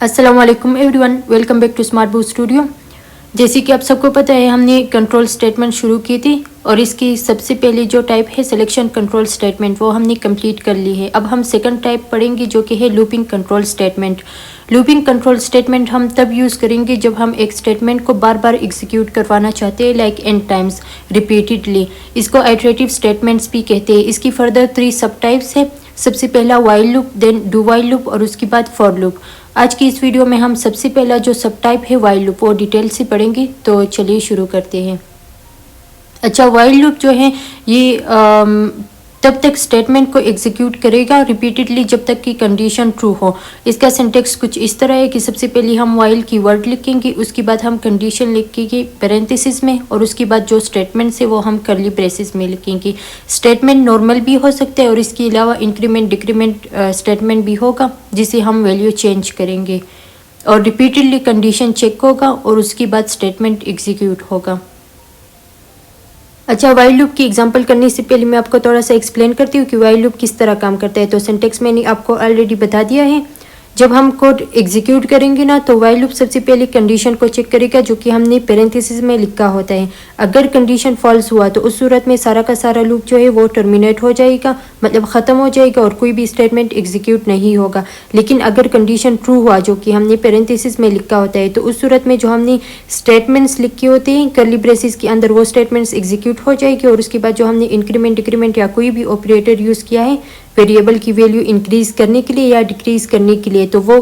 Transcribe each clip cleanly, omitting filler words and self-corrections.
अस्सलाम वालेकुम everyone, welcome back to Smart Boost studio. जैसे कि आप सबको पता है, हमने कंट्रोल स्टेटमेंट शुरू की थी और इसकी सबसे पहली जो टाइप है सिलेक्शन कंट्रोल स्टेटमेंट, वो हमने कंप्लीट कर ली है। अब हम सेकंड टाइप पढ़ेंगे जो कि है looping control statement. Looping control statement हम तब यूज़ करेंगे जब हम एक स्टेटमेंट को बार बार एग्जीक्यूट करवाना चाहते हैं, लाइक n टाइम्स रिपीटेडली। इसको आइटरेटिव स्टेटमेंट्स भी कहते हैं। इसकी फर्दर 3 सब टाइप्स है। सबसे पहला while loop, then do while loop और उसके बाद फॉर लूप। आज की इस वीडियो में हम सबसे पहला जो सब टाइप है वाइल लूप, वो डिटेल से पढ़ेंगे। तो चलिए शुरू करते हैं। अच्छा, वाइल लूप जो है ये तब तक स्टेटमेंट को एग्जीक्यूट करेगा रिपीटेडली जब तक कि कंडीशन ट्रू हो। इसका सिंटेक्स कुछ इस तरह है कि सबसे पहले हम वाइल की वर्ड लिखेंगे, उसके बाद हम कंडीशन लिखेंगे पैरेंथेसिस में और उसके बाद जो स्टेटमेंट है वो हम कर्ली ब्रेसेस में लिखेंगे। स्टेटमेंट नॉर्मल भी हो सकता है और इसके अलावा इंक्रीमेंट डिक्रीमेंट स्टेटमेंट भी होगा जिसे हम वैल्यू चेंज करेंगे और रिपीटेडली कंडीशन चेक होगा और उसके बाद स्टेटमेंट एग्जीक्यूट होगा। अच्छा, वाइल लूप की एग्जांपल करने से पहले मैं आपको थोड़ा सा एक्सप्लेन करती हूँ कि वाइल लूप किस तरह काम करता है। तो सिंटेक्स मैंने आपको ऑलरेडी बता दिया है। जब हम कोड एग्जीक्यूट करेंगे ना, तो वाइल लूप सबसे पहले कंडीशन को चेक करेगा जो कि हमने पैरेंथेसिस में लिखा होता है। अगर कंडीशन फॉल्स हुआ तो उस सूरत में सारा का सारा लूप जो है वो टर्मिनेट हो जाएगा, मतलब ख़त्म हो जाएगा और कोई भी स्टेटमेंट एग्जीक्यूट नहीं होगा। लेकिन अगर कंडीशन ट्रू हुआ जो कि हमने पैरेंथेसिस में लिखा होता है, तो उस सूरत में जो हमने स्टेटमेंट्स लिखे होते हैं कर्ली ब्रेसेस के अंदर, वो स्टेटमेंट्स एग्जीक्यूट हो जाएगी और उसके बाद जो हमने इंक्रीमेंट डिक्रीमेंट या कोई भी ऑपरेटर यूज़ किया है वेरिएबल की वैल्यू इंक्रीज करने के लिए या डिक्रीज करने के लिए, तो वो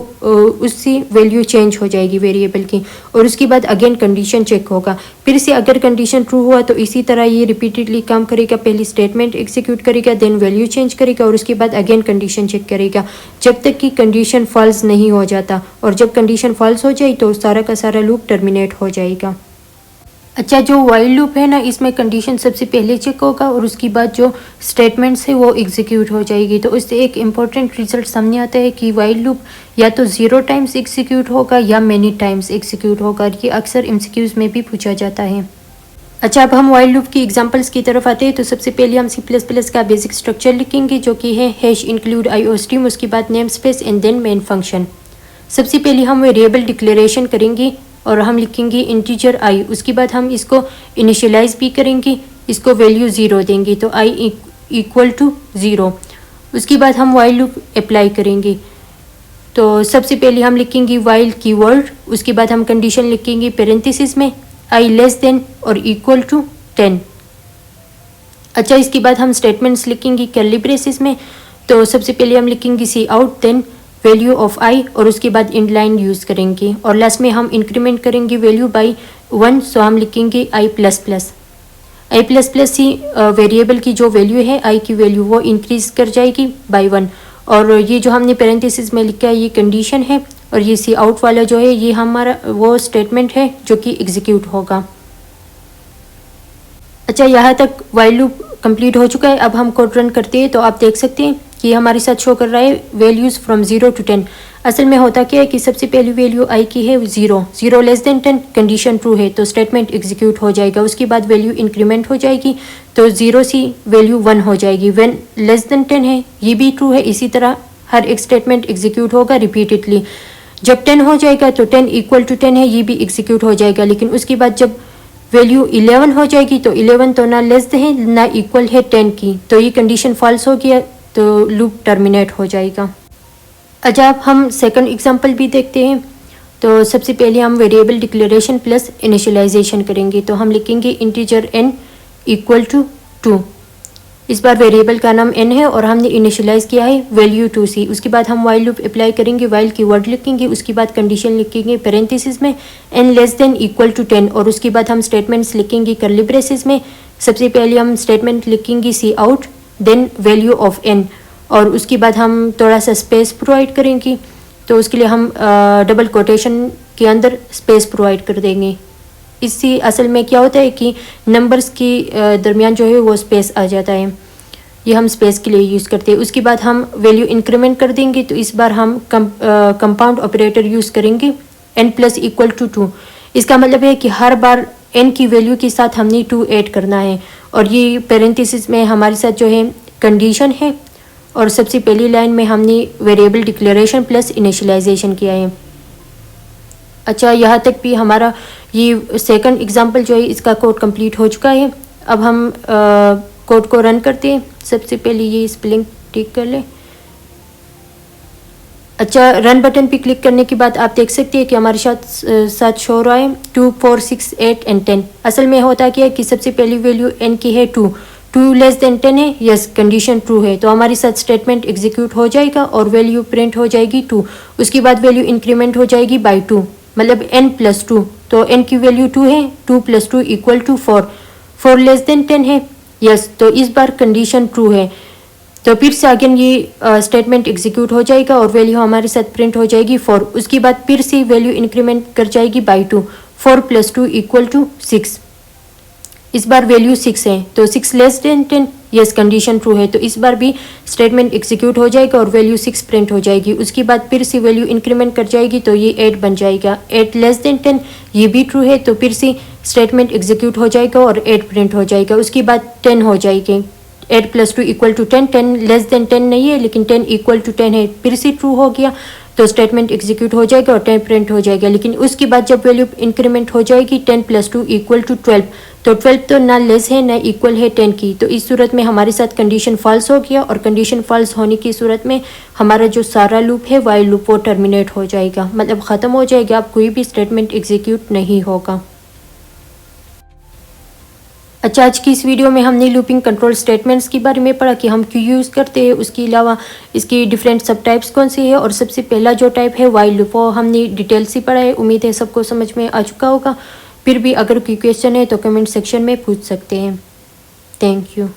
उसकी वैल्यू चेंज हो जाएगी वेरिएबल की और उसके बाद अगेन कंडीशन चेक होगा। फिर से अगर कंडीशन ट्रू हुआ तो इसी तरह ये रिपीटेडली काम करेगा। पहले स्टेटमेंट एग्जीक्यूट करेगा, देन वैल्यू चेंज करेगा और उसके बाद अगेन कंडीशन चेक करेगा जब तक कि कंडीशन फॉल्स नहीं हो जाता। और जब कंडीशन फॉल्स हो जाए तो सारा का सारा लूप टर्मिनेट हो जाएगा। अच्छा, जो वाइल लूप है ना, इसमें कंडीशन सबसे पहले चेक होगा और उसके बाद जो स्टेटमेंट्स है वो एग्जीक्यूट हो जाएगी। तो इससे एक इम्पॉर्टेंट रिजल्ट सामने आता है कि वाइल लूप या तो 0 टाइम्स एग्जीक्यूट होगा या मैनी टाइम्स एग्जीक्यूट होगा। ये अक्सर एमसीक्यूज में भी पूछा जाता है। अच्छा, अब हम वाइल लूप की एग्जांपल्स की तरफ आते हैं। तो सबसे पहले हम C++ का बेसिक स्ट्रक्चर लिखेंगे जो कि है हैश इंक्लूड IOStream, उसके बाद namespace and then main function. सबसे पहले हम वेरिएबल डिक्लेरेशन करेंगे और हम लिखेंगे इंटीजर i। उसके बाद हम इसको इनिशियलाइज भी करेंगे, इसको वैल्यू 0 देंगे तो i इक्वल टू 0। उसके बाद हम वाइल लूप अप्लाई करेंगे। तो सबसे पहले हम लिखेंगे वाइल कीवर्ड, उसके बाद हम कंडीशन लिखेंगे पैरेंथेसिस में i लेस देन और इक्वल टू 10। अच्छा, इसके बाद हम स्टेटमेंट्स लिखेंगे कर्ली ब्रेसेस में। तो सबसे पहले हम लिखेंगे cout, then value of i और उसके बाद इंड लाइन यूज़ करेंगे और लास्ट में हम इंक्रीमेंट करेंगे वैल्यू बाई 1। सो हम लिखेंगे i++। i++ ही वेरिएबल की जो वैल्यू है i की वैल्यू वो इंक्रीज कर जाएगी बाई 1। और ये जो हमने पैरेंथेसिस में लिखा है ये कंडीशन है और ये सी आउट वाला जो है ये हमारा वो स्टेटमेंट है जो कि एग्जीक्यूट होगा। अच्छा, यहाँ तक वाइल लूप कंप्लीट हो चुका है। अब हम कोड रन करते हैं तो आप देख सकते हैं कि हमारे साथ शो कर रहा है वैल्यूज़ फ्रॉम 0 to 10। असल में होता क्या है कि सबसे पहली वैल्यू i की है 0 लेस देन 10, कंडीशन ट्रू है तो स्टेटमेंट एग्जीक्यूट हो जाएगा। उसके बाद वैल्यू इंक्रीमेंट हो जाएगी तो 0 से वैल्यू 1 हो जाएगी। व्हेन लेस देन 10 है ये भी ट्रू है। इसी तरह हर एक स्टेटमेंट एग्जीक्यूट होगा रिपीटेडली। जब 10 हो जाएगा तो 10 इक्वल टू 10 है, ये भी एग्जीक्यूट हो जाएगा। लेकिन उसके बाद जब वैल्यू 11 हो जाएगी तो 11 तो ना लेस है ना इक्वल है 10 की, तो ये कंडीशन फॉल्स हो गया तो लूप टर्मिनेट हो जाएगा। अच्छा, अब हम सेकंड एग्जांपल भी देखते हैं। तो सबसे पहले हम वेरिएबल डिक्लेरेशन प्लस इनिशियलाइजेशन करेंगे। तो हम लिखेंगे इंटीजर n इक्वल टू 2। इस बार वेरिएबल का नाम n है और हमने इनिशियलाइज किया है वैल्यू 2 से। उसके बाद हम वाइल लूप अप्लाई करेंगे, वाइल की वर्ड लिखेंगे, उसके बाद कंडीशन लिखेंगे पैरेंथेसिस में n less than equal to 10 और उसके बाद हम स्टेटमेंट्स लिखेंगे कर्ली ब्रेसेस में। सबसे पहले हम स्टेटमेंट लिखेंगे cout, then value of n और उसके बाद हम थोड़ा सा स्पेस प्रोवाइड करेंगे। तो उसके लिए हम डबल कोटेशन के अंदर स्पेस प्रोवाइड कर देंगे। इससे असल में क्या होता है कि नंबर्स के दरमियान जो है वो स्पेस आ जाता है, ये हम स्पेस के लिए यूज़ करते हैं। उसके बाद हम वैल्यू इंक्रीमेंट कर देंगे। तो इस बार हम कंपाउंड ऑपरेटर यूज़ करेंगे n प्लस इक्वल टू 2। इसका मतलब है कि हर बार n की वैल्यू के साथ हमने 2 ऐड करना है और ये पैरेंथेसिस में हमारे साथ जो है कंडीशन है और सबसे पहली लाइन में हमने वेरिएबल डिक्लेरेशन प्लस इनिशियलाइजेशन किया है। अच्छा, यहाँ तक भी हमारा ये सेकंड एग्जांपल जो है इसका कोड कंप्लीट हो चुका है। अब हम कोड को रन करते हैं। सबसे पहले ये स्पेलिंग ठीक कर लें। अच्छा, रन बटन पे क्लिक करने के बाद आप देख सकते हैं कि हमारे साथ शो रहा है 2, 4, 6, 8 एंड 10। असल में होता क्या है कि सबसे पहली वैल्यू n की है 2 लेस देन 10 है, यस कंडीशन ट्रू है, तो हमारे साथ स्टेटमेंट एग्जीक्यूट हो जाएगा और वैल्यू प्रिंट हो जाएगी 2। उसके बाद वैल्यू इंक्रीमेंट हो जाएगी बाई 2, मतलब n प्लस 2। तो n की वैल्यू 2 है, 2 + 2 = 4 लेस देन 10 है, यस, तो इस बार कंडीशन ट्रू है। तो फिर से अगेन ये स्टेटमेंट एग्जीक्यूट हो जाएगा और वैल्यू हमारे साथ प्रिंट हो जाएगी 4। उसके बाद फिर से वैल्यू इंक्रीमेंट कर जाएगी बाई 2, 4 + 2 = 6। इस बार वैल्यू 6 है, तो 6 less than 10, yes condition true है, तो इस बार भी स्टेटमेंट एग्जीक्यूट हो जाएगा और वैल्यू 6 प्रिंट हो जाएगी। उसके बाद फिर से वैल्यू इंक्रीमेंट कर जाएगी तो ये 8 बन जाएगा। 8 लेस देन 10, ये भी ट्रू है, तो फिर से स्टेटमेंट एग्जीक्यूट हो जाएगा और 8 प्रिंट हो जाएगा। उसके बाद 10 हो जाएगी, 8 + 2 = 10, 10 लेस देन 10 नहीं है लेकिन 10 = 10 है, फिर से ट्रू हो गया, तो स्टेटमेंट एग्जीक्यूट हो जाएगा और 10 प्रिंट हो जाएगा। लेकिन उसके बाद जब वैल्यू इंक्रीमेंट हो जाएगी 10 + 2 = 12, तो 12 तो ना लेस है ना इक्वल है 10 की, तो इस सूरत में हमारे साथ कंडीशन फॉल्स हो गया और कंडीशन फॉल्स होने की सूरत में हमारा जो सारा लूप है वाइल लूप वो टर्मिनेट हो जाएगा, मतलब ख़त्म हो जाएगा, अब कोई भी स्टेटमेंट एग्जीक्यूट नहीं होगा। अच्छा, आज की इस वीडियो में हमने लूपिंग कंट्रोल स्टेटमेंट्स के बारे में पढ़ा कि हम क्यों यूज़ करते हैं, उसके अलावा इसकी डिफरेंट सब टाइप्स कौन सी है, और सबसे पहला जो टाइप है वाइल लूप वो हमने डिटेल से पढ़ा है। उम्मीद है सबको समझ में आ चुका होगा। फिर भी अगर कोई क्वेश्चन है तो कमेंट सेक्शन में पूछ सकते हैं। Thank you.